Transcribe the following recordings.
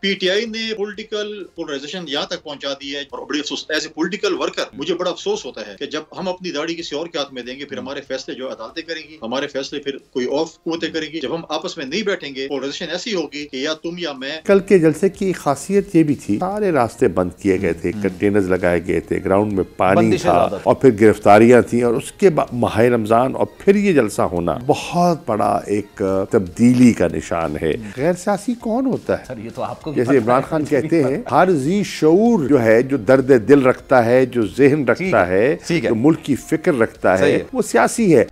PTI ने political polarisation यहाँ तक पहुंचा दी है और बड़ी अफसोस एज ए पॉलिटिकल वर्कर मुझे बड़ा अफसोस होता है कि जब हम अपनी दाढ़ी किसी और के हाथ में देंगे, फिर हमारे फैसले जो अदालतें करेंगी, हमारे फैसले फिर कोई और हुकूमतें करेंगी। जब हम आपस में नहीं बैठेंगे, पोलराइजेशन ऐसी होगी कि या तुम या मैं। कल के जलसे की खासियत ये भी थी, सारे रास्ते बंद किए गए थे, कंटेनर्स लगाए गए थे, ग्राउंड में पानी था और फिर गिरफ्तारियां थी और उसके बाद माह रमजान और फिर ये जलसा होना बहुत बड़ा एक तब्दीली का निशान है। गैर सियासी कौन होता है? सर ये तो आपको जैसे इमरान खान कहते हैं, हर जी शऊर जो है, जो दर्द दिल रखता है, जो ज़हन रखता है, जो मुल्क की फिक्र रखता है, वो सियासी है।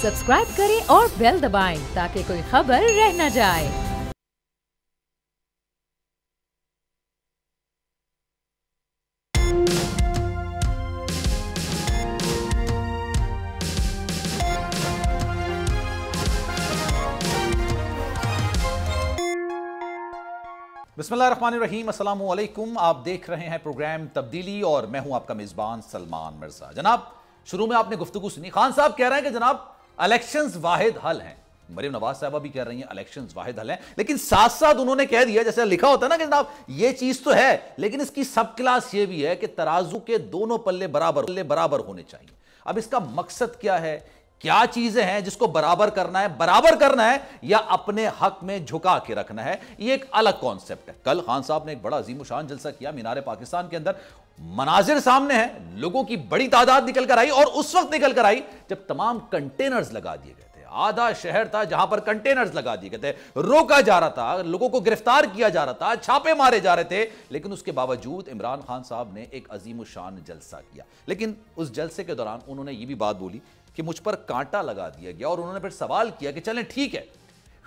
सब्सक्राइब करें और बेल दबाएं ताकि कोई खबर रह न जाए। बिस्मिल्लाहिर्रहमानिर्रहीम, अस्सलामु अलैकुम। आप देख रहे हैं प्रोग्राम तब्दीली और मैं हूं आपका मेजबान सलमान मिर्जा। जनाब, शुरू में आपने गुफ्तगू सुनी, खान साहब कह रहे हैं कि जनाब इलेक्शंस वाहिद हल हैं, मरीम नवाज साहबा भी कह रही हैं इलेक्शंस वाहिद हल हैं, लेकिन साथ साथ उन्होंने कह दिया, जैसे लिखा होता है ना कि जनाब ये चीज तो है, लेकिन इसकी सब क्लास ये भी है कि तराजू के दोनों पल्ले बराबर होने चाहिए। अब इसका मकसद क्या है, क्या चीजें हैं जिसको बराबर करना है या अपने हक में झुका के रखना है, ये एक अलग कॉन्सेप्ट है। कल खान साहब ने एक बड़ा अजीम शान जलसा किया मीनार पाकिस्तान के अंदर, मनाजिर सामने हैं, लोगों की बड़ी तादाद निकल कर आई और उस वक्त निकल कर आई जब तमाम कंटेनर्स लगा दिए गए थे। आधा शहर था जहां पर कंटेनर्स लगा दिए गए थे, रोका जा रहा था, लोगों को गिरफ्तार किया जा रहा था, छापे मारे जा रहे थे, लेकिन उसके बावजूद इमरान खान साहब ने एक अजीम शान जलसा किया। लेकिन उस जलसे के दौरान उन्होंने ये भी बात बोली कि मुझ पर कांटा लगा दिया गया और उन्होंने फिर सवाल किया कि चलें ठीक है,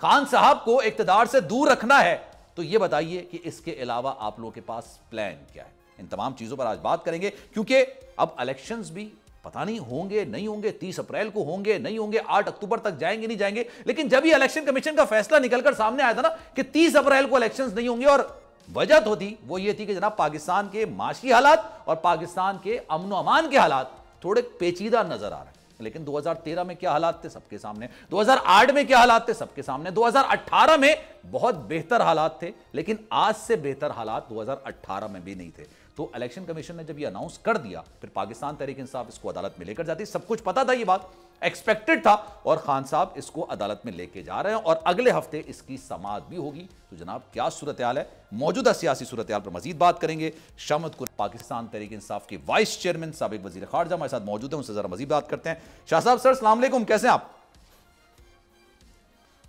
खान साहब को इक्तदार से दूर रखना है, तो यह बताइए कि इसके अलावा आप लोगों के पास प्लान क्या है। इन तमाम चीजों पर आज बात करेंगे, क्योंकि अब इलेक्शंस भी पता नहीं होंगे नहीं होंगे, 30 अप्रैल को होंगे नहीं होंगे, 8 अक्टूबर तक जाएंगे नहीं जाएंगे। लेकिन जब ये इलेक्शन कमीशन का फैसला निकलकर सामने आया था ना कि 30 अप्रैल को इलेक्शंस नहीं होंगे, और वजह तो थी वो ये थी कि जनाब पाकिस्तान के माशी हालात और पाकिस्तान के अमन व अमान के हालात थोड़े पेचीदा नजर आ रहे हैं। लेकिन 2013 में क्या हालात थे सबके सामने, 2008 में क्या हालात थे सबके सामने, 2018 में बहुत बेहतर हालात थे, लेकिन आज से बेहतर हालात 2018 में भी नहीं थे। तो इलेक्शन कमीशन ने जब ये अनाउंस कर दिया, फिर पाकिस्तान तहरीक इंसाफ इसको अदालत में लेकर जाती, सब कुछ पता था, ये बात एक्सपेक्टेड था, और खान साहब इसको अदालत में लेके जा रहे हैं और अगले हफ्ते इसकी समाअत भी होगी। तो जनाब क्या सूरत हाल है, मौजूदा सियासी सूरत हाल पर मजीद बात करेंगे। शामत को पाकिस्तान तहरीक इंसाफ के वाइस चेयरमैन साबिक वजीर खारजा हमारे साथ मौजूद हैं, उनसे जरा मजीद बात करते हैं। शाह साहब सर अस्सलाम वालेकुम, कैसे हैं आप?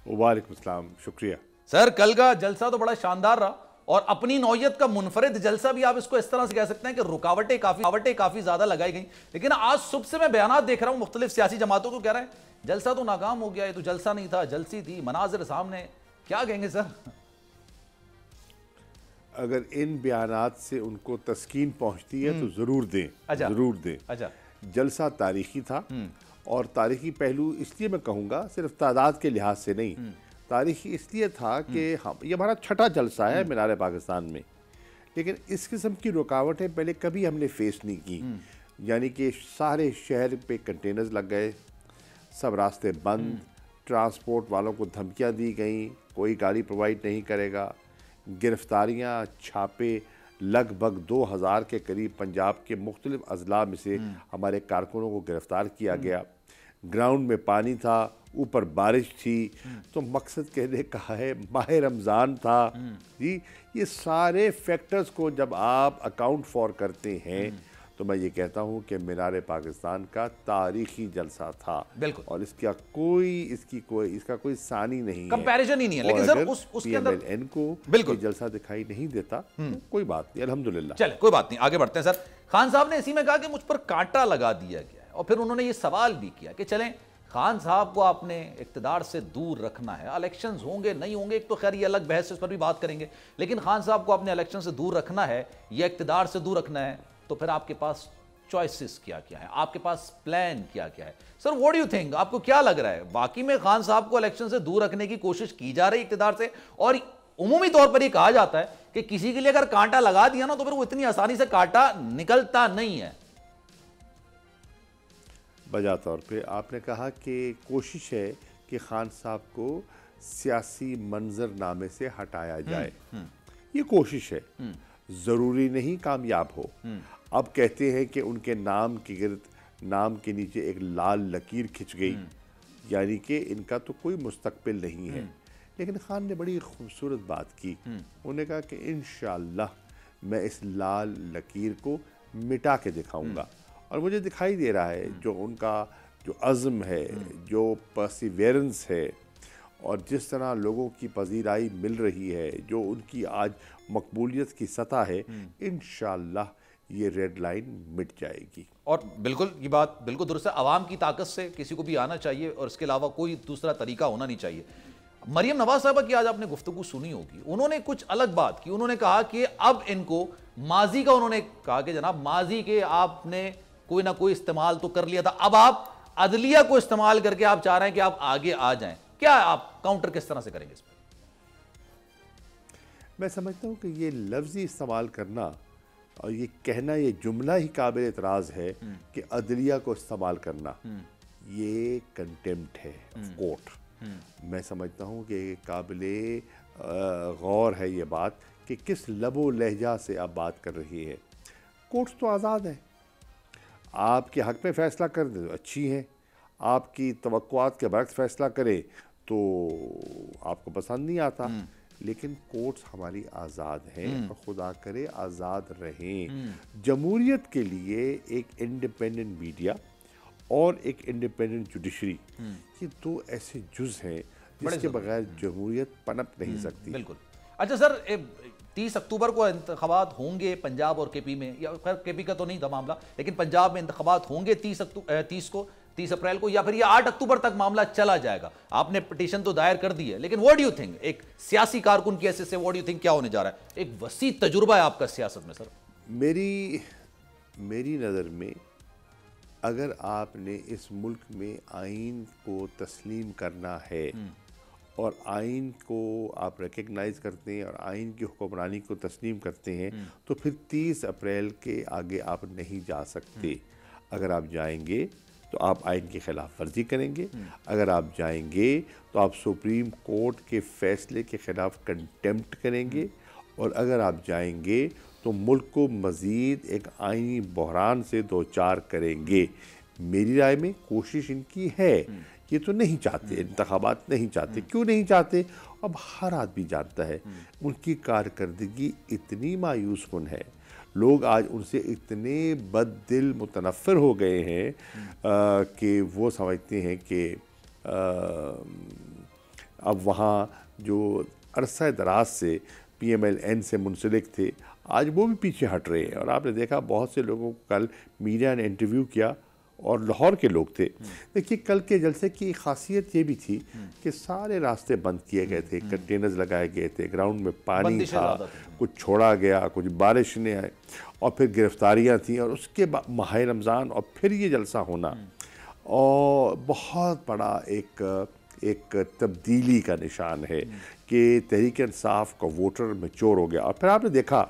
वालेकुम सलाम, शुक्रिया सर। कल का जलसा तो बड़ा शानदार रहा और अपनी नौयत का मुनफरिद जलसा भी, आप इसको इस तरह से कह सकते हैं कि रुकावटें काफी ज्यादा लगाई गई। लेकिन आज सुबह से मैं बयानात देख रहा हूं मुख्तलिफ सियासी जमातों को, कह रहे हैं जलसा तो नाकाम हो गया, ये तो जलसा नहीं था, जलसी थी, मनाजिर सामने। क्या कहेंगे सर? अगर इन बयानात से उनको तस्कीन पहुंचती है तो जरूर दें, जरूर दें। अच्छा, जलसा तारीखी था और तारीखी पहलू इसलिए मैं कहूँगा, सिर्फ तादाद के लिहाज से नहीं, तारीखी इसलिए था कि हम, ये हमारा छठा जलसा है मीनार पाकिस्तान में, लेकिन इस किस्म की रुकावटें पहले कभी हमने फेस नहीं की। यानी कि सारे शहर पे कंटेनर्स लग गए, सब रास्ते बंद, ट्रांसपोर्ट वालों को धमकियां दी गई, कोई गाड़ी प्रोवाइड नहीं करेगा, गिरफ्तारियां, छापे, लगभग 2000 के करीब पंजाब के मुख्तलिफ अजला में से हमारे कारकुनों को गिरफ्तार किया गया। ग्राउंड में पानी था, ऊपर बारिश थी, तो मकसद कहने का है माह रमज़ान था जी। ये सारे फैक्टर्स को जब आप अकाउंट फॉर करते हैं तो मैं ये कहता हूँ कि मीनार पाकिस्तान का तारीखी जलसा था, बिल्कुल, और इसका कोई सानी नहीं, कंपैरिजन ही नहीं है। लेकिन सर उसके अंदर इनको बिल्कुल जलसा दिखाई नहीं देता, तो कोई बात नहीं, अल्हम्दुलिल्लाह। चले कोई बात नहीं, आगे बढ़ते हैं सर। खान साहब ने इसी में कहा कि मुझ पर कांटा लगा दिया गया है, और फिर उन्होंने ये सवाल भी किया कि चलें खान साहब को आपने इक्तदार से दूर रखना है, इलेक्शंस होंगे नहीं होंगे, एक तो खैर ये अलग बहस, इस पर भी बात करेंगे, लेकिन खान साहब को आपने इलेक्शन से दूर रखना है या इक्तदार से दूर रखना है, तो फिर आपके पास चॉइसेस क्या क्या है, आपके पास प्लान क्या क्या है। Sir what do you think, आपको क्या लग रहा है, वाकई में खान साहब को इलेक्शन से दूर रखने की कोशिश की जा रही है इक्तदार से? और उमूमी तौर पर यह कहा जाता है कि किसी के लिए अगर कांटा लगा दिया ना तो फिर वो इतनी आसानी से कांटा निकलता नहीं है। बजा तौर पे आपने कहा कि कोशिश है कि खान साहब को सियासी मंजरनामे से हटाया जाए। ये कोशिश है, जरूरी नहीं कामयाब हो। अब कहते हैं कि उनके नाम के गिर्द, नाम के नीचे एक लाल लकीर खिंच गई, यानी कि इनका तो कोई मुस्तकबिल नहीं है। लेकिन खान ने बड़ी खूबसूरत बात की, उन्होंने कहा कि इंशाअल्लाह मैं इस लाल लकीर को मिटा के दिखाऊंगा। और मुझे दिखाई दे रहा है जो उनका जो अज़्म है, जो परसिवेरेंस है, और जिस तरह लोगों की पजीराई मिल रही है, जो उनकी आज मकबूलियत की सतह है, इंशाअल्लाह ये रेड लाइन मिट जाएगी। और बिल्कुल ये बात बिल्कुल दुरुस्त है, आवाम की ताकत से किसी को भी आना चाहिए और इसके अलावा कोई दूसरा तरीका होना नहीं चाहिए। मरियम नवाज साहबा की आज आपने गुफ्तगू सुनी होगी, उन्होंने कुछ अलग बात की। उन्होंने कहा कि अब इनको माजी का, उन्होंने कहा कि जनाब माजी के आपने कोई ना कोई इस्तेमाल तो कर लिया था, अब आप अदलिया को इस्तेमाल करके आप चाह रहे हैं कि आप आगे आ जाएं। क्या आप काउंटर किस तरह से करेंगे इस पर? मैं समझता हूँ कि ये लफ्ज़ी इस्तेमाल करना और ये कहना, ये जुमला ही काबिल एतराज़ है कि अदलिया को इस्तेमाल करना, ये कंटेम्प्ट है कोर्ट। मैं समझता हूँ कि काबिले गौर है ये बात कि किस लबो लहजा से आप बात कर रही है। कोर्ट्स तो आज़ाद हैं, आपके हक़ में फ़ैसला कर दे तो अच्छी हैं, आपकी तवक्कुआत के बरक्स फ़ैसला करे तो आपको पसंद नहीं आता। लेकिन कोर्ट्स हमारी आज़ाद हैं और खुदा करे आज़ाद रहें। जमहूरियत के लिए एक इंडिपेंडेंट मीडिया और एक इंडिपेंडेंट जुडिशरी, ये दो ऐसे जुज़ हैं जिसके बगैर जमहूरियत पनप नहीं सकती। बिल्कुल। अच्छा सर, 30 अक्टूबर को इंतखाबात होंगे पंजाब और केपी में, या खैर केपी का तो नहीं था मामला, लेकिन पंजाब में इंतखाबात होंगे 30 अप्रैल को, या फिर ये 8 अक्टूबर तक मामला चला जाएगा? आपने पिटीशन तो दायर कर दी है, लेकिन व्हाट डू यू थिंक, एक सियासी कारकुन की हैसियत से व्हाट डू यू थिंक क्या होने जा रहा है? एक वसी तजुर्बा है आपका सियासत में सर। मेरी नज़र में अगर आपने इस मुल्क में आइन को तस्लीम करना है और आइन को आप रिकग्नाइज़ करते हैं और आइन की हुक्मरानी को तस्लीम करते हैं, तो फिर 30 अप्रैल के आगे आप नहीं जा सकते। अगर आप जाएंगे तो आप आइन की खिलाफ वर्जी करेंगे, अगर आप जाएंगे तो आप सुप्रीम कोर्ट के फैसले के ख़िलाफ़ कंटेम्प्ट करेंगे, और अगर आप जाएंगे तो मुल्क को मज़ीद एक आइनी बहरान से दो चार करेंगे। मेरी राय में कोशिश इनकी है, ये तो नहीं चाहते, इंतखाबात नहीं चाहते। क्यों नहीं चाहते? अब हर आदमी जानता है उनकी कारकर्दगी इतनी मायूस कुन है, लोग आज उनसे इतने बददिल मुतनफ़िर हो गए हैं कि वो समझते हैं कि अब वहाँ जो अरसा दराज से PMLN से मुंसलिक थे, आज वो भी पीछे हट रहे हैं। और आपने देखा बहुत से लोगों को कल मीडिया ने इंटरव्यू किया और लाहौर के लोग थे। देखिए कल के जलसे की खासियत ये भी थी कि सारे रास्ते बंद किए गए थे, कंटेनर्स लगाए गए थे, ग्राउंड में पानी था, कुछ छोड़ा गया, कुछ बारिश ने आए, और फिर गिरफ्तारियां थी, और उसके बाद माह रमज़ान, और फिर ये जलसा होना, और बहुत बड़ा एक तब्दीली का निशान है कि तहरीक इंसाफ का वोटर मैच्योर हो गया। और फिर आपने देखा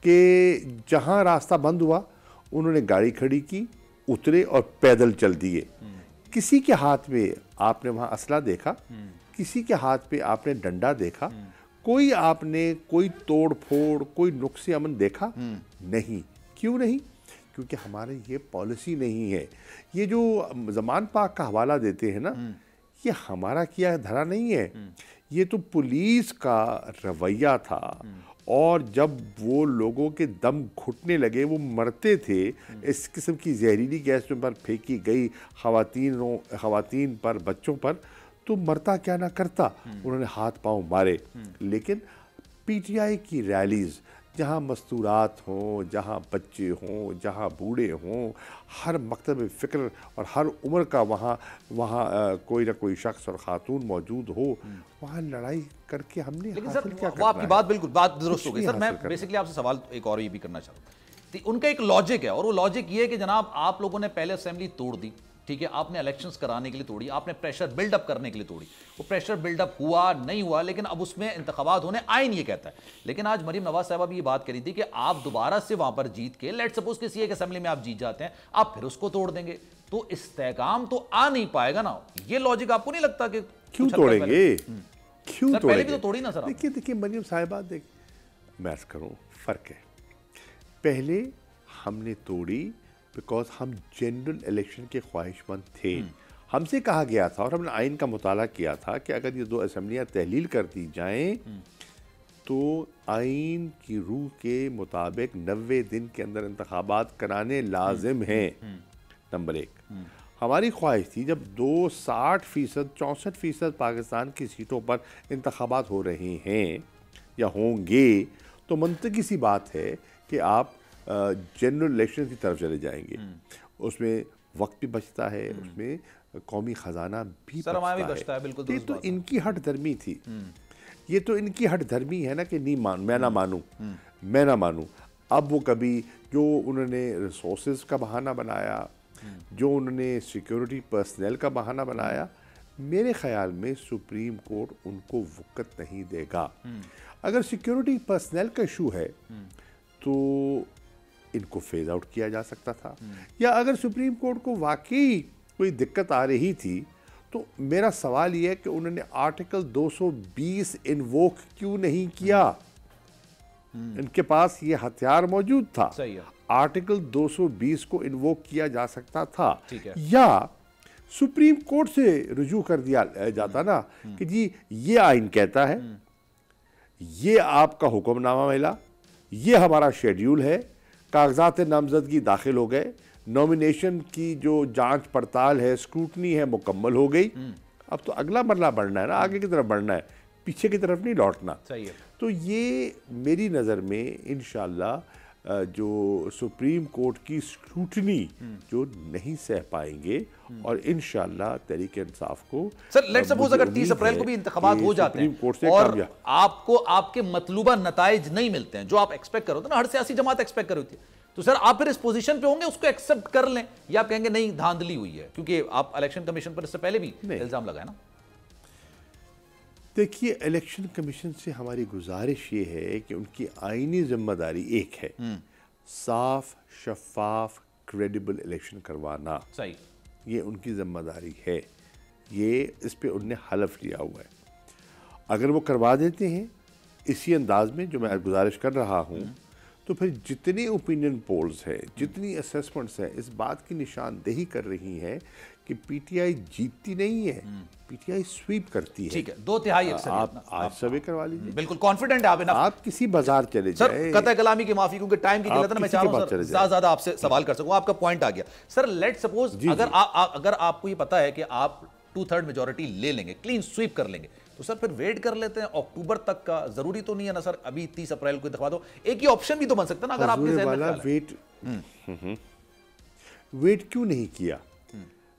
कि जहाँ रास्ता बंद हुआ उन्होंने गाड़ी खड़ी की, उतरे और पैदल चल दिए। किसी के हाथ में आपने वहाँ असला देखा, किसी के हाथ पे आपने डंडा देखा, कोई आपने कोई तोड़ फोड़, कोई नुक्स अमन देखा नहीं। क्यों नहीं? क्योंकि हमारे ये पॉलिसी नहीं है। ये जो ज़मान पाक का हवाला देते हैं ना, ये हमारा किया धरा नहीं है, ये तो पुलिस का रवैया था। और जब वो लोगों के दम घुटने लगे, वो मरते थे, इस किस्म की जहरीली गैस पर फेंकी गई ख़वातीन पर, बच्चों पर, तो मरता क्या ना करता, उन्होंने हाथ पांव मारे। लेकिन PTI की रैलीज़ जहाँ मस्तूरात हों, जहाँ बच्चे हों, जहाँ बूढ़े हों, हर मकतब फ़िक्र और हर उम्र का वहाँ कोई ना कोई शख्स और ख़ातून मौजूद हो, वहाँ लड़ाई करके हमने हासिल क्या करना है? आपकी बात बिल्कुल बात दुरुस्त हो गई सर। मैं बेसिकली आपसे सवाल एक और ये भी करना चाहूँ। उनका एक लॉजिक है, और वो लॉजिक ये है कि जनाब आप लोगों ने पहले असेंबली तोड़ दी, ठीक है, आपने इलेक्शंस कराने के लिए तोड़ी, आपने प्रेशर बिल्डअप करने के लिए तोड़ी, वो प्रेशर बिल्डअप हुआ नहीं हुआ, लेकिन अब उसमें इंतखाबात होने, आइन ये कहता है। लेकिन आज मरीम नवाज साहबा भी ये बात करी थी कि आप दोबारा से वहां पर जीत के, लेट सपोज किसी एक असेंबली में आप जीत जाते हैं, आप फिर उसको तोड़ देंगे, तो इस्तेहकाम तो आ नहीं पाएगा ना। ये लॉजिक आपको नहीं लगता कि क्यों तोड़ेंगे? क्यों सर, पहले भी तोड़ेंगे? तो तोड़ी ना सर आपने। देखिए मरियम साहिबा, मैं अर्ज करूं, फर्क है। पहले हमने तोड़ी बिकॉज हम जनरल इलेक्शन के ख्वाहिशमंद थे। हमसे कहा गया था और हमने आइन का मुताला किया था कि अगर ये 2 असम्बलियाँ तहलील कर दी जाएं तो आइन की रूह के मुताबिक 90 दिन के अंदर इंतखाबात कराने लाजिम हैं। नंबर 1। हमारी ख्वाहिश थी जब 60% 64% पाकिस्तान की सीटों पर इंतखाबात हो रहे हैं या होंगे तो मंतकी सी बात है कि आप जनरल इलेक्शन की तरफ चले जाएंगे। उसमें वक्त भी बचता है, उसमें कौमी खजाना भी बचता है। बिल्कुल ये तो इनकी हट धर्मी थी। ये तो इनकी हट धर्मी है ना कि मैं ना मानूं। अब वो कभी जो उन्होंने रिसोर्सेज का बहाना बनाया, जो उन्होंने सिक्योरिटी पर्सनल का बहाना बनाया, मेरे ख्याल में सुप्रीम कोर्ट उनको वक़्त नहीं देगा। अगर सिक्योरिटी पर्सनल का इशू है तो इनको फेज आउट किया जा सकता था, या अगर सुप्रीम कोर्ट को वाकई कोई दिक्कत आ रही थी तो मेरा सवाल यह है कि उन्होंने आर्टिकल 220 इन्वोक क्यों नहीं किया? इनके पास ये हथियार मौजूद था। सही है। आर्टिकल 220 को इन्वोक किया जा सकता था, ठीक है। या सुप्रीम कोर्ट से रुजू कर दिया जाता ना कि जी ये आइन कहता है, ये आपका हुक्मनामा मिला, ये हमारा शेड्यूल है, कागजात नामजदगी दाखिल हो गए, नॉमिनेशन की जो जांच पड़ताल है, स्क्रूटनी है, मुकम्मल हो गई। अब तो अगला मरला बढ़ना है ना, आगे की तरफ बढ़ना है, पीछे की तरफ नहीं लौटना। सही है। तो ये मेरी नज़र में इंशाल्लाह जो सुप्रीम कोर्ट की स्क्रूटनी जो नहीं सह पाएंगे और इंशाल्लाह तहरीक इंसाफ को, सर लेट्स सपोज अगर 30 अप्रैल को भी इंतखाबात हो जाते हैं और आपको आपके मतलूबा नताइज नहीं मिलते हैं जो आप एक्सपेक्ट करो, तो ना हर सियासी जमात एक्सपेक्ट कर रही थी, तो सर आप फिर इस पोजीशन पे होंगे उसको एक्सेप्ट कर लें, या आप कहेंगे नहीं धांधली हुई है? क्योंकि आप इलेक्शन कमीशन पर इससे पहले भी इल्जाम लगाए ना। देखिए, इलेक्शन कमीशन से हमारी गुजारिश ये है कि उनकी आईनी जिम्मेदारी एक है, साफ शफाफ क्रेडिबल इलेक्शन करवाना। सही, ये उनकी जिम्मेदारी है, ये इस पे उनने हलफ लिया हुआ है। अगर वो करवा देते हैं इसी अंदाज में जो मैं गुजारिश कर रहा हूँ, तो फिर जितने ओपिनियन पोल्स हैं, जितनी असेसमेंट्स हैं, इस बात की निशानदेही कर रही हैं कि पीटीआई जीतती नहीं है, पीटीआई स्वीप करती है। ठीक है, 2/3 आप आज सर्वे करवा लीजिए। बिल्कुल कॉन्फिडेंट है आप। आप किसी बाजार चले जाए। कतई कलामी की माफी, क्योंकि टाइम की किल्लत है, मैं चाह रहा हूं ज्यादा आपसे सवाल कर सकूं। आपका पॉइंट आ गया सर। लेट सपोज अगर आपको ये पता है कि आप 2/3 मेजॉरिटी ले लेंगे, क्लीन स्वीप कर लेंगे, तो सर फिर वेट कर लेते हैं अक्टूबर तक का। जरूरी तो नहीं है ना सर अभी 30 अप्रैल को दिखवा दो, एक ही ऑप्शन भी तो बन सकता है ना। अगर आपके वेट क्यों नहीं किया?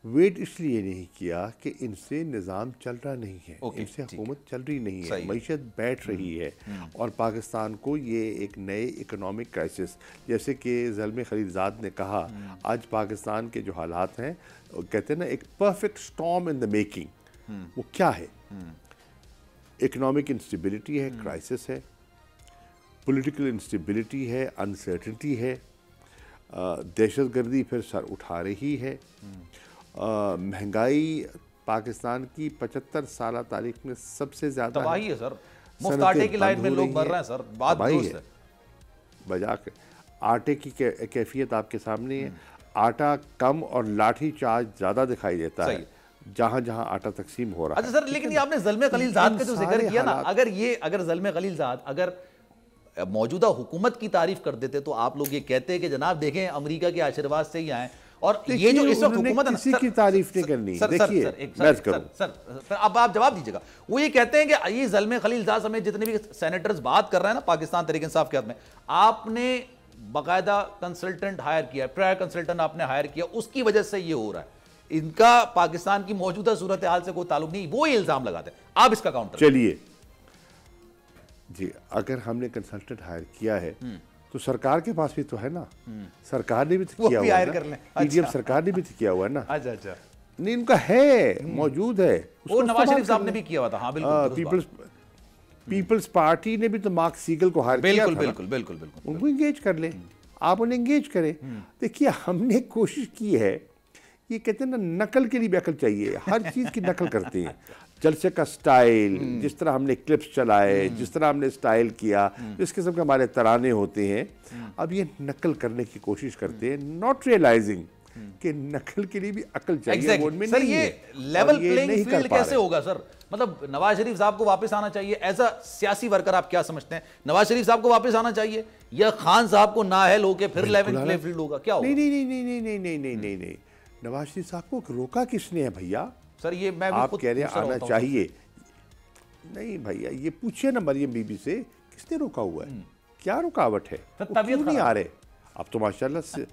वेट इसलिए नहीं किया कि इनसे निज़ाम चल रहा नहीं है, इनसे हुकूमत चल रही नहीं है, मईशत बैठ रही है, और पाकिस्तान को ये एक नए इकोनॉमिक क्राइसिस, जैसे कि ज़ल्मे खलीलज़ाद ने कहा, आज पाकिस्तान के जो हालात हैं, कहते हैं ना एक perfect storm in the making. वो क्या है? इकोनॉमिक इंस्टेबिलिटी है, क्राइसिस है, पॉलिटिकल इंस्टेबिलिटी है, अनसर्टेनिटी है, दहशतगर्दी फिर सर उठा रही है, महंगाई पाकिस्तान की 75 साल तारीख में सबसे ज्यादा तबाही है सर। मुफ्त आटे की लाइन में लोग मर रहे हैं सर। बात दुरुस्त है। बजा के आटे की कैफियत आपके सामने है। आटा कम और लाठी चार्ज ज्यादा दिखाई देता है जहां जहां आटा तकसीम हो रहा है। अच्छा सर, लेकिन ये आपने ज़ल्मे खलीलज़ाद का जो जिक्र किया ना, अगर ज़ल्मे खलीलज़ाद अगर मौजूदा हुकूमत की तारीफ कर देते तो आप लोग ये कहते हैं कि जनाब देखें अमेरिका के आशीर्वाद से ही आए, और ये जो इस वक्त हुकूमत है किसी की तारीफ नहीं करनी। देखिए सर अब आप जवाब दीजिएगा। वो ये कहते हैं कि ये ज़ल्मे खलीलज़ाद समेत जितने भी सेनेटर्स बात कर रहे हैं ना पाकिस्तान तहरीक इंसाफ के हाथ में, आपने बाकायदा कंसल्टेंट हायर किया, प्रायर कंसल्टेंट आपने हायर किया, उसकी वजह से ये हो रहा है। इनका पाकिस्तान की मौजूदा सूरत हाल से कोई ताल्लुक नहीं, वो इल्जाम लगाते हैं। आप इसका काउंटर चलिए जी। अगर हमने कंसल्टेंट हायर किया है तो सरकार के पास भी तो है ना, सरकार ने भी तो किया हुआ है, पीडीएम सरकार ने भी तो किया हुआ है ना। अच्छा नहीं, उनका है, मौजूद है। वो नवाज शरीफ साहब ने भी किया हुआ था। हाँ बिल्कुल। पीपल्स पार्टी ने भी तो मार्क सीगल को हायर किया था। बिल्कुल। उनको एंगेज कर ले, आप उन्हें एंगेज करें। देखिए, हमने कोशिश की है, ये कहते हैं ना नकल के लिए भी अकल चाहिए, हर चीज की नकल करते हैं। जलसे का स्टाइल, जिस तरह हमने क्लिप्स चलाए, जिस तरह हमने स्टाइल किया, जिस किस्म के हमारे तराने होते हैं, अब ये नकल करने की कोशिश करते हैं, नॉट रियलाइजिंग कि नकल के लिए भी अकल चाहिए। वो उनमें सर नहीं ये है लेवल और ये प्लेइंग नहीं फील्ड कर पा कैसे रहे। होगा सर? मतलब नवाज शरीफ साहब को वापस आना चाहिए एज अ सियासी वर्कर, आप क्या समझते हैं? नवाज शरीफ साहब को वापस आना चाहिए या खान साहब को नाअहल होके फिर लेवल प्ले फील्ड होगा? क्या होगा? नहीं नहीं नहीं नहीं नहीं नहीं नहीं नहीं नहीं, नवाज शरीफ साहब को रोका किसने है भैया? सर ये मैं भी आप खुद कह रहे हैं पूछ रहा आना होता हूं। चाहिए, नहीं भैया ये पूछिए ना मरियम बीबी से, किसने रोका हुआ है? क्या रुकावट है? तो वो तबीयत क्यों नहीं खराब। आ रहे? अब तो माशाल्लाह से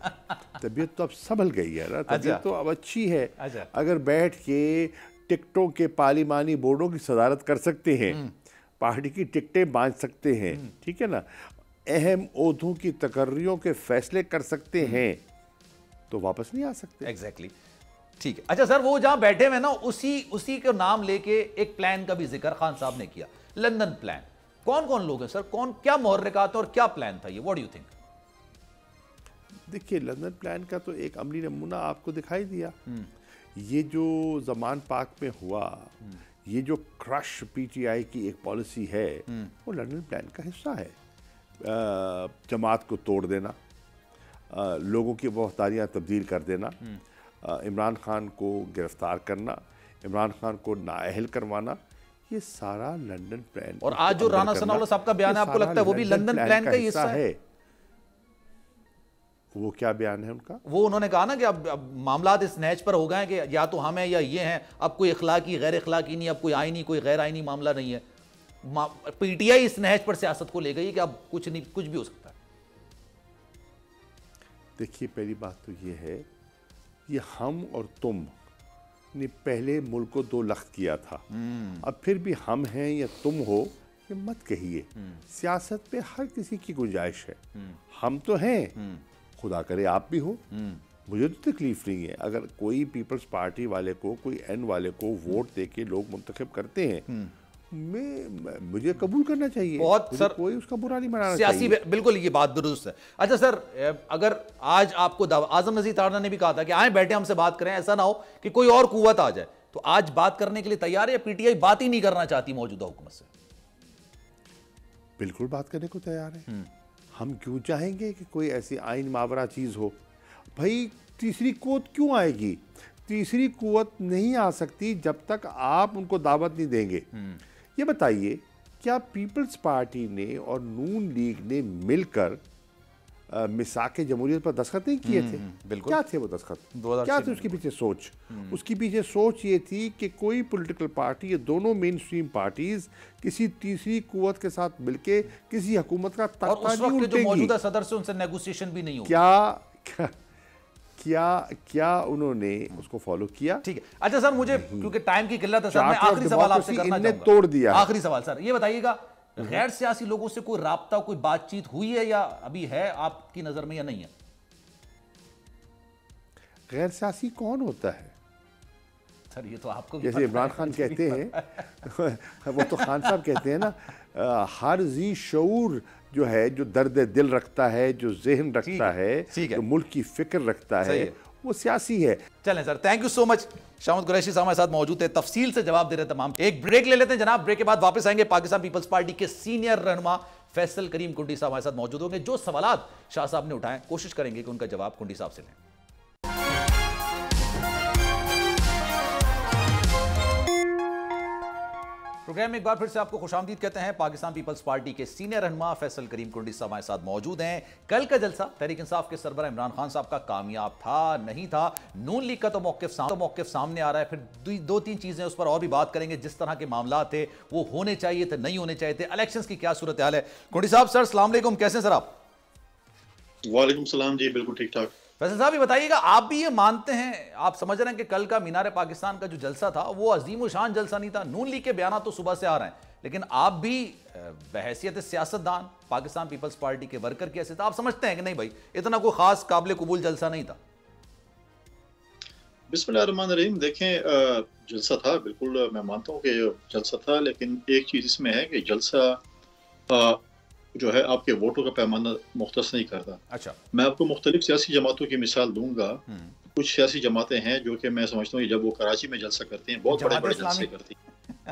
तबीयत तो अब संभल गई है ना, तबीयत तो अब अच्छी है। अच्छा। अगर बैठ के टिकटों के पार्लिमानी बोर्डों की सदारत कर सकते हैं, पार्टी की टिकटें बांध सकते हैं, ठीक है ना, अहम ओहदों की तकर्रियों के फैसले कर सकते हैं, तो वापस नहीं आ सकते। एग्जैक्टली ठीक है। अच्छा सर, वो जहां बैठे हुए ना, उसी के नाम लेके एक प्लान का भी जिक्र खान साहब ने किया, लंदन प्लान। कौन कौन लोग हैं सर? कौन क्या मुहर्रिकात और क्या प्लान था ये? What do you think? देखिए लंदन प्लान का तो एक अमली नमूना आपको दिखाई दिया। ये जो जमान पाक में हुआ, ये जो क्रश पीटीआई की एक पॉलिसी है, वो लंदन प्लान का हिस्सा है। जमात को तोड़ देना, लोगों की वफादारियाँ तब्दील कर देना, इमरान खान को गिरफ्तार करना, इमरान खान को नाअहल करवाना, ये सारा लंदन प्लान। और आज जो राना सनाउल्लाह साहब का बयान है, आपको लगता है वो भी लंदन प्लान का ही हिस्सा है? वो क्या बयान है उनका? वो उन्होंने कहा ना कि अब मामलात इस नहज पर हो गए हैं कि या तो हम हैं या ये हैं, अब कोई इखलाकी गैर इखलाकी नहीं, अब कोई आईनी कोई गैर आईनी मामला नहीं है। पीटीआई इस नहज पर सियासत को ले गई कि अब कुछ नहीं, कुछ भी हो सकता है। देखिए पहली बात तो ये है, ये हम और तुम ने पहले मुल्क को दो लख्त किया था, अब फिर भी हम हैं या तुम हो, ये मत कहिए। सियासत पे हर किसी की गुंजाइश है। हम तो हैं, खुदा करे आप भी हो, मुझे तो तकलीफ नहीं है। अगर कोई पीपल्स पार्टी वाले को, कोई एन वाले को वोट देके लोग मुंतखब करते हैं, मुझे कबूल करना चाहिए। बहुत सर, कोई उसका बुरा नहीं मनाना सियासी चाहिए। बिल्कुल ये बात दुरुस्त है। अच्छा सर, अगर आज आपको आजम नजीर तारना ने भी कहा था कि आए बैठे हमसे बात करें, ऐसा ना हो कि कोई और कुव्वत आ जाए, तो आज बात करने के लिए तैयार है या पीटीआई बात ही नहीं करना चाहती मौजूदा हुकूमत से? बिल्कुल बात करने को तैयार है। हम क्यों चाहेंगे कि कोई ऐसी आइन मावरा चीज हो? भाई तीसरी कुव्वत क्यों आएगी? तीसरी कुव्वत नहीं आ सकती जब तक आप उनको दावत नहीं देंगे। ये बताइए, क्या पीपल्स पार्टी ने और नून लीग ने मिलकर मिसाके जमहूरियत पर दस्तखत नहीं किए थे? बिल्कुल। क्या थे वो दस्तखत? 2006 क्या थी उसके पीछे सोच? उसके पीछे सोच ये थी कि कोई पॉलिटिकल पार्टी, ये दोनों मेन स्ट्रीम पार्टीज किसी तीसरी कुव्वत के साथ मिलके किसी हुकूमत का और तख्ता उस नहीं वक्त के जो उल्टेंगी। मौजूदा सदर से उनसे नेगोशिएशन भी नहीं होगी। क्या क्या क्या उन्होंने उसको फॉलो किया? ठीक है। अच्छा सर, मुझे क्योंकि टाइम की किल्लत है सर, मैं चार्टर ऑफ आखिरी सवाल आपसे डेमोक्रेसी करना इनने चाहूंगा। तोड़ दिया है। आखिरी सवाल सर, ये बताइएगा, गैर सियासी लोगों से कोई राब्ता, कोई बातचीत हुई है या अभी है आपकी नजर में या नहीं है? गैर सियासी कौन होता है? सर ये तो आपको भी जैसे पता इमरान है। खान कहते हैं वो तो खान साहब कहते हैं ना, हर जी शऊर जो है, जो दर्द दिल रखता है, जो जहन रखता है, ठीक है। जो मुल्क की फिक्र रखता सही है, है। वो सियासी है। चलें sir, thank you so much. शामद कुरैशी साहब हमारे साथ मौजूद है, तफसील से जवाब दे रहे तमाम। एक ब्रेक ले लेते हैं जनाब, ब्रेक के बाद वापस आएंगे। पाकिस्तान पीपल्स पार्टी के सीनियर रहनुमा फैसल करीम कुंडी साहब हमारे साथ मौजूद होंगे। जो सवालात शाह साहब ने उठाए, कोशिश करेंगे कि उनका जवाब कुंडी साहब से लें। प्रोग्राम में एक बार फिर से आपको खुशामदीद कहते हैं। पाकिस्तान पीपल्स पार्टी के सीनियर रहनुमा फैसल करीम कुंडी साहब हमारे साथ मौजूद हैं। कल का जलसा तहरीक इंसाफ के सरबराह इमरान खान साहब का कामयाब था, नहीं था? नून लीग का तो मौक़िफ़ सामने आ रहा है। फिर दो तीन चीजें उस पर और भी बात करेंगे। जिस तरह के मामला थे वो होने चाहिए थे, नहीं होने चाहिए थे, इलेक्शंस की क्या सूरत हाल है? कुंडी साहब सर, अस्सलाम वालेकुम, कैसे हैं सर आप? वालेकुम सलाम जी, बिल्कुल ठीक ठाक। फैसल साहब ये बताइएगा, आप भी ये मानते हैं, आप समझ रहे हैं कि कल का मीनार पाकिस्तान का जो जलसा था वो अजीम व शान जलसा नहीं था? नून लीग के बयान तो सुबह से आ रहे हैं, लेकिन आप भी बहैसियत सियासतदान, पाकिस्तान पीपल्स पार्टी के वर्कर की हैसियत, आप समझते हैं कि नहीं भाई इतना कोई खास काबिल कबूल जलसा नहीं था? बिस्मिल्लाहिर्रहमानिर्रहीम। देखें, जलसा था, बिल्कुल मैं मानता हूँ कि जलसा था, लेकिन एक चीज़ इसमें है कि जलसा जो है आपके वोटों का पैमाना मुख्तस नहीं करता। अच्छा, मैं आपको मुख्तलिफ सियासी जमातों की मिसाल दूंगा। कुछ सियासी जमातें हैं जो कि मैं समझता हूँ जब वो कराची में जलसा करती हैं, बहुत बड़े बड़े जलसे करती हैं।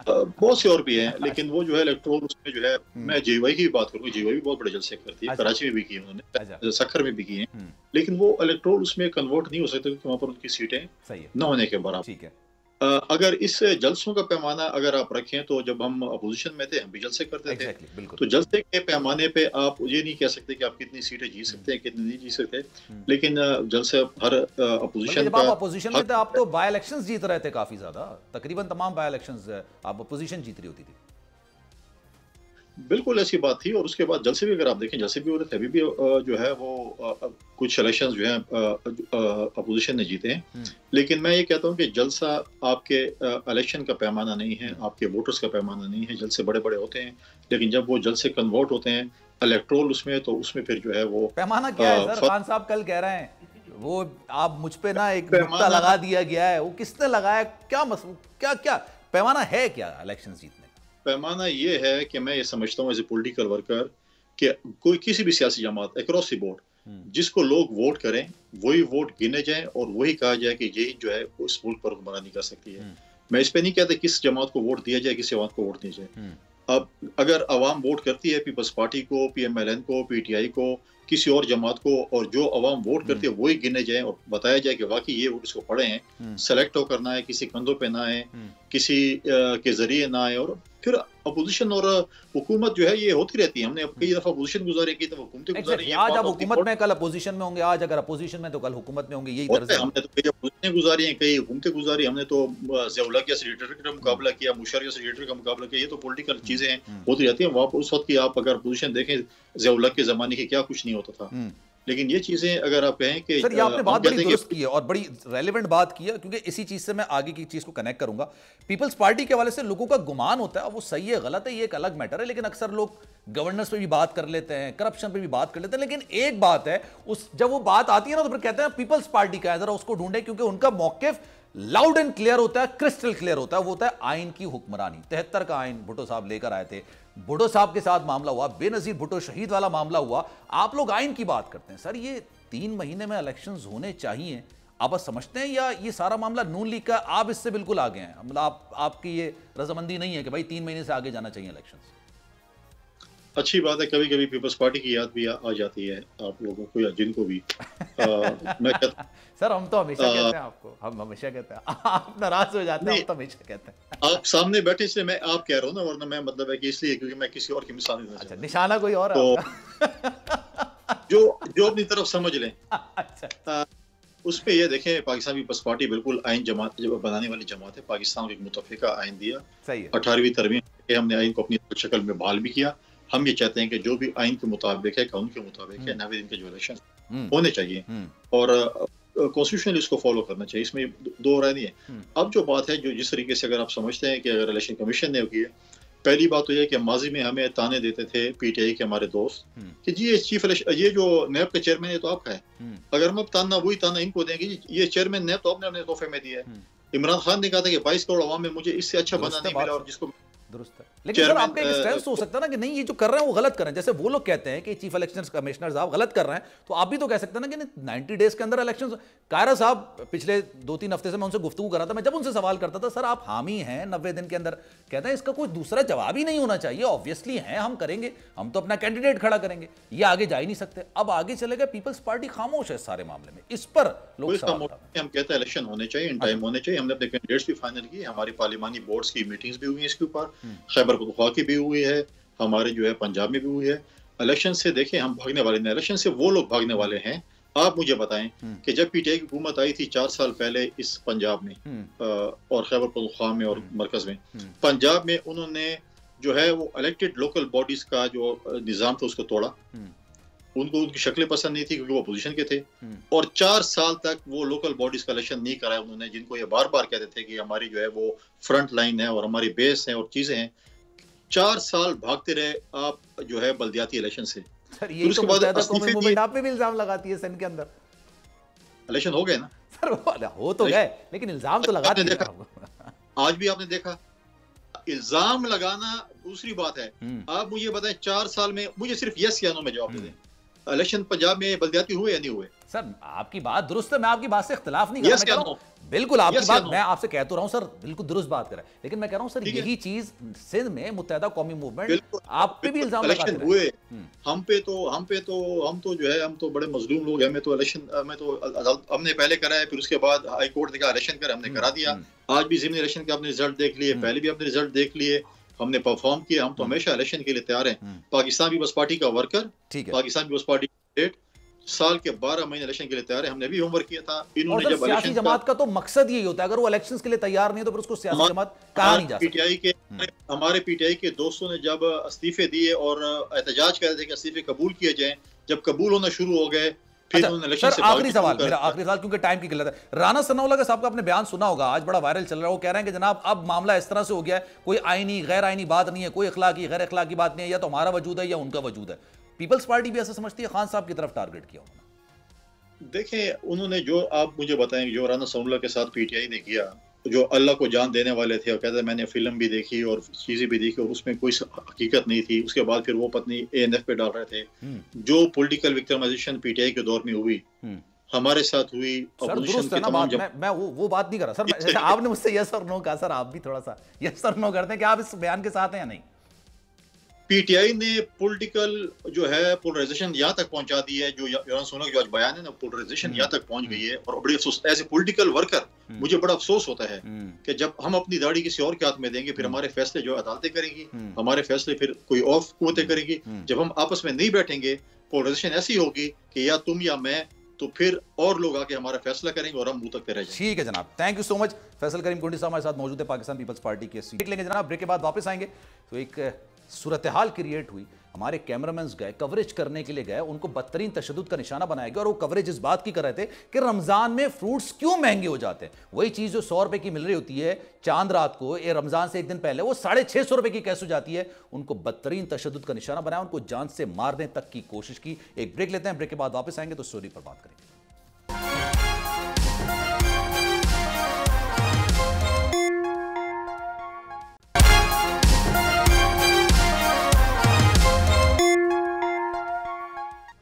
बहुत से और भी हैं, लेकिन वो जो है इलेक्ट्रोल उसमें जो है, मैं जेवाई की बात करूँ, जेवाई भी बहुत बड़े जलसे करती है, अच्छा। कराची में भी की है उन्होंने, अच्छा। सक्खर में भी की है, लेकिन वो इलेक्ट्रोल उसमें कन्वर्ट नहीं हो सकते क्योंकि वहाँ पर उनकी सीटें सही है, न होने के बराबर। ठीक है। अगर इस जलसों का पैमाना अगर आप रखें तो जब हम अपोजिशन में थे हम भी जलसे करते थे, बिल्कुल। तो जलसे के पैमाने पे आप ये नहीं कह सकते कि आप कितनी सीटें जीत सकते हैं, कितनी नहीं जीत सकते, लेकिन जलसे हर अपोजिशन जब का आप अपोजिशन में थे आप तो बाय इलेक्शंस जीत रहे थे काफी ज्यादा, तकरीबन तमाम बाय इलेक्शंस आप अपोजिशन जीत रही होती थी। बिल्कुल ऐसी बात थी। और उसके बाद जलसे भी अगर आप देखें, जलसे भी हो रहे थे, अभी भी जो है वो कुछ इलेक्शंस जो है अपोजिशन ने जीते हैं, लेकिन मैं ये कहता हूँ कि जलसा आपके इलेक्शन का पैमाना नहीं है, आपके वोटर्स का पैमाना नहीं है। जलसे बड़े बड़े होते हैं, लेकिन जब वो जलसे कन्वर्ट होते हैं इलेक्ट्रोल उसमें, तो उसमें फिर जो है वो पैमाना क्या है सर? खान साहब कल कह रहे हैं वो आप मुझ पे ना एक नुक्ता लगा दिया गया है, वो किसने लगाया, क्या क्या क्या पैमाना है क्या इलेक्शन जीतने? पैमाना ये है कि मैं ये समझता हूँ एज ए पॉलिटिकल वर्कर कि कोई किसी भी सियासी जमात अक्रॉस द बोर्ड जिसको लोग वोट करें वही वोट गिने जाएं और वही कहा जाए कि यही जो है उस मुल्क पर हुक्मरानी कर सकती है। मैं इस पे नहीं कहता किस जमात को वोट दिया जाए, किस जमात को वोट दिया जाए। अब अगर अवाम वोट करती है पीपल्स पार्टी को, PMLN को, PTI को, किसी और जमात को, और जो अवाम वोट करती है वही गिने जाए और बताया जाए कि वाकई ये वोट इसको पड़े हैं, सेलेक्ट हो करना है, किसी कंधों पे ना आए, किसी के जरिए ना आए। और फिर अपोजिशन और हुकूमत जो है ये होती रहती है। हमने कई दफा अपोजिशन गुजारी, कई दफा हुकूमत गुजारी। आज आप हुकूमत में, कल अपोजिशन में होंगे, आज अगर अपोजिशन में तो कल हुकूमत में होंगे, यही तर्ज है। हमने तो कई अपोजिशन गुजारी हैं, कई हुकूमतें गुजारी। हमने तो ज़ियाउल्लाह के सेक्रेटरी का मुकाबला किया, मुशर्रफ के सेक्रेटरी का मुकाबला किया। ये तो पॉलिटिकल चीजें होती रहती हैं। वहाँ पर उस वक्त की आप अगर अपोजिशन देखें, ज़ियाउल्लाह के जमाने की क्या कुछ नहीं होता था। लेकिन ये चीजें अगर आप कहें कि सर, ये आपने बात बड़ी दुरुस्त की है और बड़ी रेलेवेंट बात की है, क्योंकि इसी चीज से मैं आगे की चीज को कनेक्ट करूंगा। पीपल्स पार्टी के हवाले से लोगों का गुमान होता है, वो सही है गलत है ये एक अलग मैटर है, लेकिन अक्सर लोग गवर्नेंस पे भी बात कर लेते हैं, करप्शन पे भी बात कर लेते हैं। लेकिन एक बात है, उस जब वो बात आती है ना तो फिर कहते हैं पीपल्स पार्टी का है, जरा उसको ढूंढे, क्योंकि उनका मौकिफ लाउड एंड क्लियर होता है, क्रिस्टल क्लियर होता है। वो होता है आइन की हुक्मरानी। 73 का आइन भुट्टो साहब लेकर आए थे, भुट्टो साहब के साथ मामला हुआ, बेनजीर भुट्टो शहीद वाला मामला हुआ। आप लोग आइन की बात करते हैं। सर, ये 3 महीने में इलेक्शंस होने चाहिए, आप बस समझते हैं, या ये सारा मामला नून लीग का, आप इससे बिल्कुल आगे हैं? मतलब आपकी ये रजामंदी नहीं है कि भाई 3 महीने से आगे जाना चाहिए इलेक्शंस? अच्छी बात है, कभी कभी पीपल्स पार्टी की याद भी आ जाती है आप लोगों को या जिनको भी। मैं कहता सर, हम तो हमेशा कहते हैं आपको, हम हमेशा कहते हैं, आप नाराज हो जाते हैं, हम तो हमेशा कहते हैं। आप सामने बैठे इसलिए मैं आप कह रहा हूँ ना, वरना मैं मतलब है कि इसलिए क्योंकि मैं किसी और की मिसाल नहीं। अच्छा, निशाना कोई और तो है जो अपनी तरफ समझ लें। अच्छा, उस पे ये देखें, पाकिस्तान पीपल्स पार्टी बिल्कुल आइन जमात बनाने वाली जमात है। पाकिस्तान को एक मुतफ़िका आइन दिया, सही है। 18वीं तरमीम हमने आइन को अपनी शक्ल में बहाल भी किया। हम ये चाहते हैं कि जो भी आइन के मुताबिक है, कानून के मुताबिक है, 90 दिन के जो इलेक्शन होने चाहिए और कॉन्स्टिट्यूशनली इसको फॉलो करना चाहिए, इसमें दो राय नहीं है। अब जो बात है, जो जिस तरीके से अगर आप समझते हैं कि अगर इलेक्शन कमीशन ने की है, पहली बात तो यह कि माजी में हमें ताने देते थे PTI के हमारे दोस्त कि जी ये चीफ ये जो नैब का चेयरमैन है तो आपका है। अगर हम अब ताना वही ताना इनको देंगे, ये चेयरमैन नैब तो आपने अपने तोहफे में दिया है। इमरान खान ने कहा था कि 22 करोड़ अवाम में मुझे इससे अच्छा बंदा नहीं मिला, और जिसको दुरुस्त है। लेकिन सर, आपका एक स्टैंड हो सकता है ना कि नहीं, ये जो कर रहे हैं वो गलत कर रहे हैं। जैसे वो लोग कहते हैं कि चीफ इलेक्शन कमिश्नर साहब गलत कर रहे हैं, तो आप भी तो कह सकते हैं ना कि 90 डेज के अंदर इलेक्शन। कायरा साहब, पिछले 2-3 हफ्ते से मैं उनसे गुफ्तगू कर रहा था, मैं जब उनसे सवाल करता था, सर आप हामी हैं 90 दिन के अंदर, कहते हैं इसका कोई दूसरा जवाब ही नहीं होना चाहिए, ऑब्वियसली हैं, हम करेंगे, हम तो अपना कैंडिडेट खड़ा करेंगे, ये आगे जा ही नहीं सकते। अब आगे चले गए, पीपल्स पार्टी खामोश है सारे मामले में, इस पर लोग हम कहते हैं इलेक्शन होने चाहिए, इन टाइम होने चाहिए। हमने अपने कैंडिडेट्स भी फाइनल किए, हमारी पार्लिमानी बोर्ड्स की मीटिंग्स भी हुई हैं इसके ऊपर, खैबर पख्तूनख्वा की भी हुई है, हमारे जो है पंजाब में भी हुई है। इलेक्शन से देखें हम भागने वाले नहीं, इलेक्शन से वो लोग भागने वाले हैं। आप मुझे बताएं कि जब PTI की हुकूमत आई थी 4 साल पहले इस पंजाब में और खैबर पख्तूनख्वा में और मरकज में, पंजाब में उन्होंने जो है वो इलेक्टेड लोकल बॉडीज का जो निज़ाम था उसको तोड़ा। उनको उनकी शक्लें पसंद नहीं थी क्योंकि वो अपोजिशन के थे, और 4 साल तक वो लोकल बॉडीज का इलेक्शन नहीं कराया उन्होंने, जिनको ये बार बार कहते थे कि हमारी जो है वो फ्रंट लाइन है और हमारी बेस है और चीजें हैं। 4 साल भागते रहे आप जो है बल्दियाती इलेक्शन से। सर, ये उसके बाद मूवमेंट आप पे भी इल्जाम लगाती है सेन के अंदर। इलेक्शन हो गए ना सर, हो तो गए, लेकिन इल्जाम तो लगाते हैं। आज भी आपने देखा, इल्जाम लगाना दूसरी बात है। आप मुझे बताएं 4 साल में, मुझे सिर्फ यस या नो में जवाब दे दें, इलेक्शन पंजाब में बल्दियाती हुए या नहीं हुए? सर आपकी बात दुरुस्त है, मैं आपकी बात से इख्तिलाफ नहीं कर रहा, मैं कह रहा हूं बिल्कुल आपकी बात, मैं आपसे कह तो रहा हूं सर बिल्कुल दुरुस्त बात कर रहा है, लेकिन मैं कह रहा हूं सर यही चीज सिंध में मुत्तहिदा कौमी मूवमेंट आप पे भी इल्जाम लगाते हैं। हुए हम तो जो है हम तो बड़े मजलूम लोग हैं। हमें तो इलेक्शन हमने पहले करा है, फिर उसके बाद हाई कोर्ट ने कहा इलेक्शन कर, हमने करा दिया। आज भी ज़िमनी इलेक्शन के आपने रिजल्ट देख लिए, पहले भी आपने रिजल्ट देख लिए, हमने परफॉर्म किया। हम तो हमेशा इलेक्शन के लिए तैयार हैं। पाकिस्तान पीपल्स पार्टी का वर्कर, पाकिस्तान पीपल्स पार्टी साल के 12 महीने इलेक्शन के लिए तैयार है। हमने भी होमवर्क किया था। इन्होंने जब सियासी जमात का तो मकसद यही होता है, अगर वो इलेक्शंस के लिए तैयार नहीं है तो फिर उसको सियासी जमात कहा नहीं जा सकता। हमारे पीटीआई के दोस्तों ने जब इस्तीफे दिए और एहतजाज कर रहे थे कि इस्तीफे कबूल किए जाएं, जब कबूल होना शुरू हो गए फिर सर आखिरी सवाल, मेरा आखिरी सवाल क्योंकि टाइम की किल्लत है। राना सनाउल्लाह साहब का आपने बयान सुना होगा, आज बड़ा वायरल चल रहा है। वो कह रहे हैं कि जनाब अब मामला इस तरह से हो गया है, कोई आईनी गैर आईनी बात नहीं है, कोई अखलाकी गैर अखलाकी बात नहीं है, या तो हमारा वजूद है या उनका वजूद है। पीपल्स पार्टी भी ऐसा समझती है, खान साहब की तरफ टारगेट किया उन्होंने। देखें, उन्होंने जो आप मुझे बताएं जो राना सनाउल्लाह के साथ पीटीआई ने किया, जो अल्लाह को जान देने वाले थे, और कहते मैंने फिल्म भी देखी और चीजें भी देखी और उसमें कोई हकीकत नहीं थी। उसके बाद फिर वो पत्नी एएनएफ पे डाल रहे थे। जो पॉलिटिकल विक्टिमाइजेशन पीटीआई के दौर में हुई, हमारे साथ हुई। सर दुरुस्त है ना बात, मैं वो बात नहीं कर रहा सर। आपने मुझसे यस और नो कहा, सर आप भी थोड़ा सा यस और नो करते हैं कि आप इस बयान के साथ हैं या नहीं? पीटीआई ने पॉलिटिकल जो है पोलराइजेशन यहाँ तक पहुंचा दी है। जो राना सनाउल्लाह जो आज बयान है ना, पोलराइजेशन यहाँ तक पहुंच गई है। और बड़ी अफसोस, एज ए पॉलिटिकल वर्कर मुझे बड़ा अफसोस होता है कि जब हम अपनी दाढ़ी किसी और के हाथ में देंगे, फिर हमारे फैसले जो अदालतें करेंगी, हमारे फैसले फिर कोई और कुव्वतें करेंगी। जब हम आपस में नहीं बैठेंगे, पोलराइजेशन ऐसी होगी कि या तुम या मैं, तो फिर और लोग आके हमारा फैसला करेंगे और हम मुंह तक रह जाएंगे। ठीक है जनाब, thank you so much. Faisal Karim Kundi साहब हमारे साथ मौजूद है, पाकिस्तान पीपल्स पार्टी के देख लेंगे जनाब, ब्रेक के बाद वापस आएंगे। तो एक सूरत हाल क्रिएट हुई, हमारे कैमरामैन गए कवरेज करने के लिए गए, उनको बदतरीन तशद्दुद का निशाना बनाया गया और वो कवरेज इस बात की कर रहे थे कि रमजान में फ्रूट्स क्यों महंगे हो जाते हैं। वही चीज जो 100 रुपए की मिल रही होती है चांद रात को, ये रमजान से एक दिन पहले वो 650 रुपए की कैसे हो जाती है। उनको बदतरीन तशद्दुद का निशाना बनाया, उनको जान से मारने तक की कोशिश की। एक ब्रेक लेते हैं, ब्रेक के बाद वापस आएंगे तो स्टोरी पर बात करेंगे।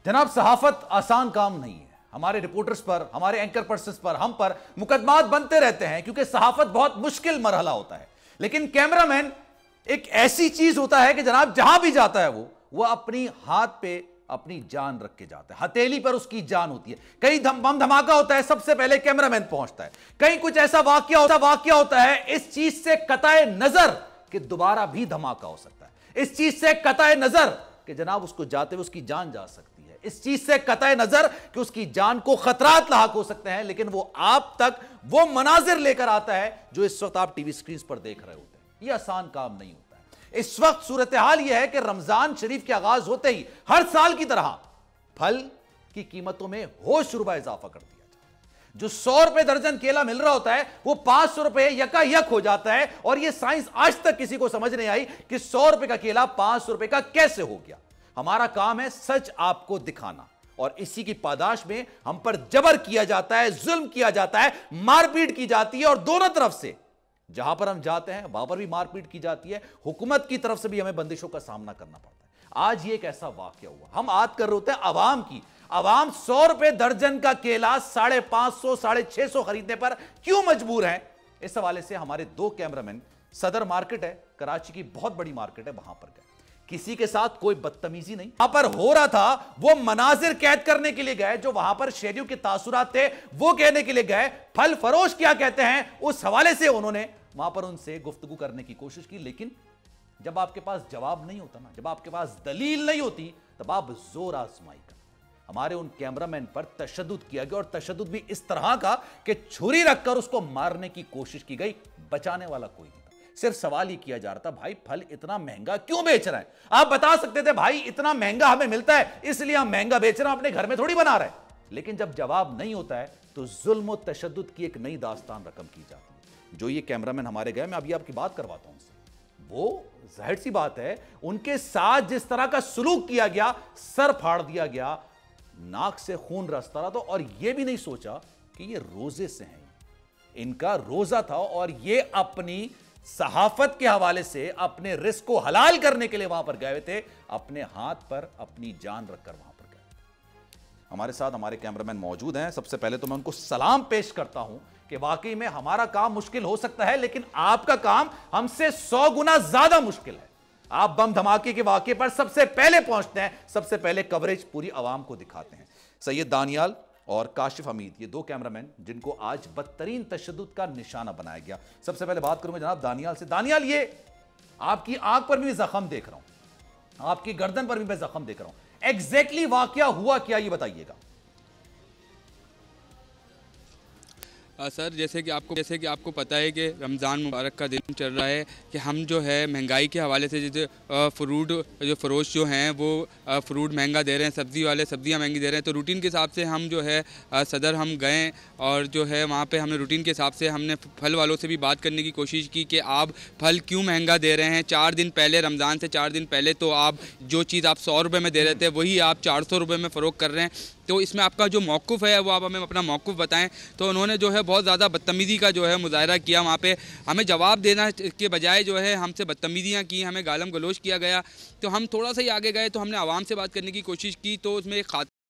जनाब सहाफत आसान काम नहीं है। हमारे रिपोर्टर्स पर, हमारे एंकर पर्सन्स पर, हम पर मुकदमात बनते रहते हैं क्योंकि सहाफत बहुत मुश्किल मरहला होता है। लेकिन कैमरामैन एक ऐसी चीज होता है कि जनाब जहां भी जाता है वो अपनी हाथ पे अपनी जान रख के जाता है, हथेली पर उसकी जान होती है। कहीं बम धमाका होता है, सबसे पहले कैमरामैन पहुंचता है। कहीं कुछ ऐसा वाकया होता है, इस चीज से कताए नजर कि दोबारा भी धमाका हो सकता है। इस चीज से कताए नजर कि जनाब उसको जाते हुए उसकी जान जा सकती है। इस चीज से कताए नजर कि उसकी जान को खतरात लाहक हो सकते हैं, लेकिन वो आप तक वो मनाजिर लेकर आता है जो इस वक्त आप टीवी स्क्रीन पर देख रहे होते हैं। ये आसान काम नहीं होता है। इस वक्त सूरत हाल यह है कि रमजान शरीफ के आगाज होते ही हर साल की तरह फल की कीमतों में होश रुबा इजाफा कर दिया जाता है। जो 100 रुपए दर्जन केला मिल रहा होता है वो 500 रुपए यकायक हो जाता है। और यह साइंस आज तक किसी को समझ नहीं आई कि 100 रुपए का केला 500 रुपए का कैसे हो गया। हमारा काम है सच आपको दिखाना, और इसी की पादाश में हम पर जबर किया जाता है, जुल्म किया जाता है, मारपीट की जाती है। और दोनों तरफ से जहां पर हम जाते हैं वहां पर भी मारपीट की जाती है। हुकूमत की तरफ से भी हमें बंदिशों का सामना करना पड़ता है। आज ये एक ऐसा वाकया हुआ, हम बात कर रहे होते हैं अवाम की। अवाम 100 रुपए दर्जन का केला 550, 650 खरीदने पर क्यों मजबूर है? इस हवाले से हमारे 2 कैमरामैन सदर मार्केट है, कराची की बहुत बड़ी मार्केट है, वहां पर गए। किसी के साथ कोई बदतमीजी नहीं, वहां पर हो रहा था वो मनाजिर कैद करने के लिए गए, जो वहां पर शहरियों के तासुरात थे वो कहने के लिए गए। फल फरोश क्या कहते हैं उस हवाले से उन्होंने वहां पर उनसे गुफ्तगू करने की कोशिश की। लेकिन जब आपके पास जवाब नहीं होता ना, जब आपके पास दलील नहीं होती, तब आप जोर आजमाई कर। हमारे उन कैमरामैन पर तशद्दुद किया गया, और तशद्दुद भी इस तरह का कि छुरी रखकर उसको मारने की कोशिश की गई। बचाने वाला कोई नहीं था। सिर्फ सवाल ही किया जा रहा था, भाई फल इतना महंगा क्यों बेच रहा है? आप बता सकते थे भाई इतना महंगा हमें मिलता है इसलिए हम महंगा बेच रहे हैं, अपने घर में थोड़ी बना रहे हैं। लेकिन जब जवाब नहीं होता है तो जुल्म और तशद्दुद की एक नई दास्तान रकम की जाती है। जो ये कैमरामैन हमारे गए, मैं अभी आपकी बात करवाता हूं उनसे, वो जाहिर सी बात है उनके साथ जिस तरह का सुलूक किया गया, सर फाड़ दिया गया, नाक से खून रसता रहा, तो और ये भी नहीं सोचा कि ये रोजे से हैं, इनका रोजा था और ये अपनी सहाफत के हवाले से अपने रिस्क को हलाल करने के लिए वहां पर गए थे, अपने हाथ पर अपनी जान रखकर वहां पर गए। हमारे साथ हमारे कैमरामैन मौजूद हैं। सबसे पहले तो मैं उनको सलाम पेश करता हूं कि वाकई में हमारा काम मुश्किल हो सकता है, लेकिन आपका काम हमसे 100 गुना ज्यादा मुश्किल है। आप बम धमाके के वाकये पर सबसे पहले पहुंचते हैं, सबसे पहले कवरेज पूरी आवाम को दिखाते हैं। सैयद दानियाल और काशिफ हमीद, ये दो कैमरामैन जिनको आज बदतरीन तशद्दुद का निशाना बनाया गया। सबसे पहले बात करूंगा जनाब दानियाल से। दानियाल, ये आपकी आंख पर भी जख्म देख रहा हूं, आपकी गर्दन पर भी मैं जख्म देख रहा हूं, एग्जैक्टली वाकया हुआ क्या, ये बताइएगा। सर, जैसे कि आपको पता है कि रमज़ान मुबारक का दिन चल रहा है कि हम जो है महंगाई के हवाले से जैसे फ्रूट जो फ़रोश जो हैं वो फ्रूट महंगा दे रहे हैं, सब्ज़ी वाले सब्ज़ियाँ महंगी दे रहे हैं। तो रूटीन के हिसाब से हम जो है सदर हम गए और जो है वहाँ पे हमने रूटीन के हिसाब से हमने फल वालों से भी बात करने की कोशिश की कि आप फल क्यों महंगा दे रहे हैं। 4 दिन पहले, रमज़ान से 4 दिन पहले तो आप जो चीज़ आप 100 रुपये में दे रहे थे वही आप 400 रुपये में फ़रोख्त कर रहे हैं। तो इसमें आपका जो मौक़िफ़ है वो आप हमें अपना मौक़िफ़ बताएं। तो उन्होंने जो है बहुत ज़्यादा बदतमीज़ी का जो है मुज़ाहरा किया। वहाँ पे हमें जवाब देना के बजाय जो है हमसे बदतमीज़ियाँ की, हमें गालम गलोच किया गया। तो हम थोड़ा सा ही आगे गए तो हमने आवाम से बात करने की कोशिश की, तो उसमें एक